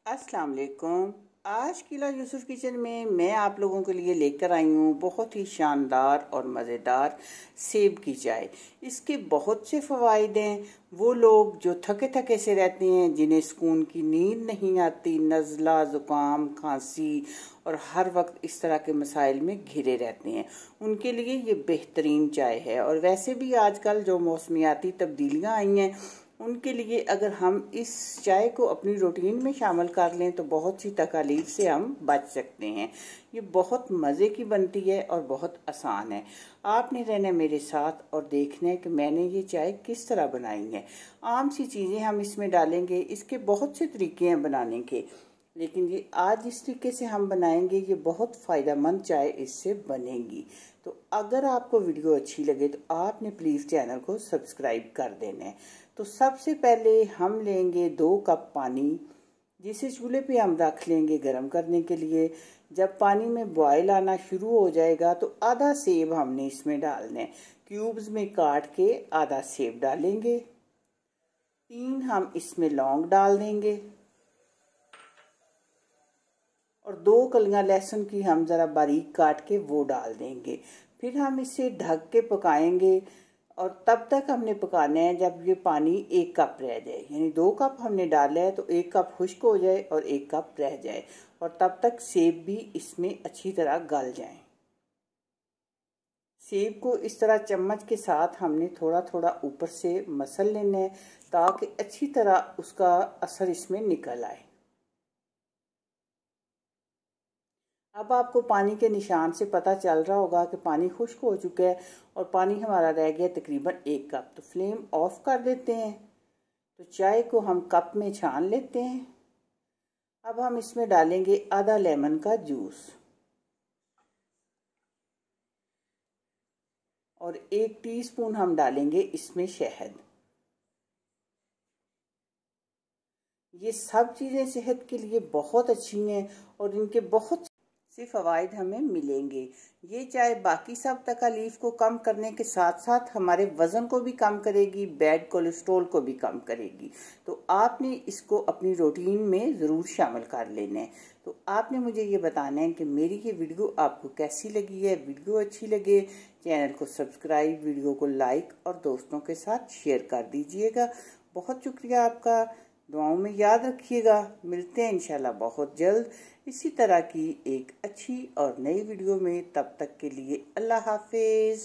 अस्सलाम वालेकुम। आज किला यूसुफ किचन में मैं आप लोगों के लिए लेकर आई हूँ बहुत ही शानदार और मज़ेदार सेब की चाय। इसके बहुत से फ़वाइद हैं। वो लोग जो थके थके से रहते हैं, जिन्हें सुकून की नींद नहीं आती, नज़ला, ज़ुकाम, खांसी और हर वक्त इस तरह के मसाइल में घिरे रहते हैं, उनके लिए ये बेहतरीन चाय है। और वैसे भी आजकल जो मौसमियाती तब्दीलियाँ आई हैं, उनके लिए अगर हम इस चाय को अपनी रूटीन में शामिल कर लें तो बहुत सी तकालीफ से हम बच सकते हैं। ये बहुत मज़े की बनती है और बहुत आसान है। आपने रहना मेरे साथ और देखना है कि मैंने ये चाय किस तरह बनाई है। आम सी चीज़ें हम इसमें डालेंगे, इसके बहुत से तरीके हैं बनाने के, लेकिन ये आज इस तरीके से हम बनाएंगे, ये बहुत फ़ायदेमंद चाय इससे बनेगी। तो अगर आपको वीडियो अच्छी लगे तो आपने प्लीज़ चैनल को सब्सक्राइब कर देना है। तो सबसे पहले हम लेंगे 2 कप पानी, जिसे चूल्हे पे हम रख लेंगे गर्म करने के लिए। जब पानी में बॉयल आना शुरू हो जाएगा तो आधा सेब हमने इसमें डालना है। क्यूब्स में काट के आधा सेब डालेंगे। 3 हम इसमें लौंग डाल देंगे और 2 कलियां लहसुन की हम ज़रा बारीक काट के वो डाल देंगे। फिर हम इसे ढक के पकाएंगे और तब तक हमने पकाना है जब ये पानी 1 कप रह जाए। यानी 2 कप हमने डाला है तो 1 कप खुश्क हो जाए और 1 कप रह जाए, और तब तक सेब भी इसमें अच्छी तरह गल जाए। सेब को इस तरह चम्मच के साथ हमने थोड़ा थोड़ा ऊपर से मसल लेना है ताकि अच्छी तरह उसका असर इसमें निकल आए। अब आपको पानी के निशान से पता चल रहा होगा कि पानी खुश्क हो चुका है और पानी हमारा रह गया तकरीबन 1 कप। तो फ्लेम ऑफ कर देते हैं। तो चाय को हम कप में छान लेते हैं। अब हम इसमें डालेंगे आधा लेमन का जूस और 1 टीस्पून हम डालेंगे इसमें शहद। ये सब चीज़ें सेहत के लिए बहुत अच्छी हैं और इनके बहुत से फ़वाइद हमें मिलेंगे। ये चाय बाकी सब तकालीफ को कम करने के साथ साथ हमारे वज़न को भी कम करेगी, बैड कोलेस्ट्रॉल को भी कम करेगी। तो आपने इसको अपनी रूटीन में ज़रूर शामिल कर लेना है। तो आपने मुझे ये बताना है कि मेरी ये वीडियो आपको कैसी लगी है। वीडियो अच्छी लगे चैनल को सब्सक्राइब, वीडियो को लाइक और दोस्तों के साथ शेयर कर दीजिएगा। बहुत शुक्रिया आपका। दुआओं में याद रखिएगा। मिलते हैं इंशाल्लाह बहुत जल्द इसी तरह की एक अच्छी और नई वीडियो में। तब तक के लिए अल्लाह हाफिज़।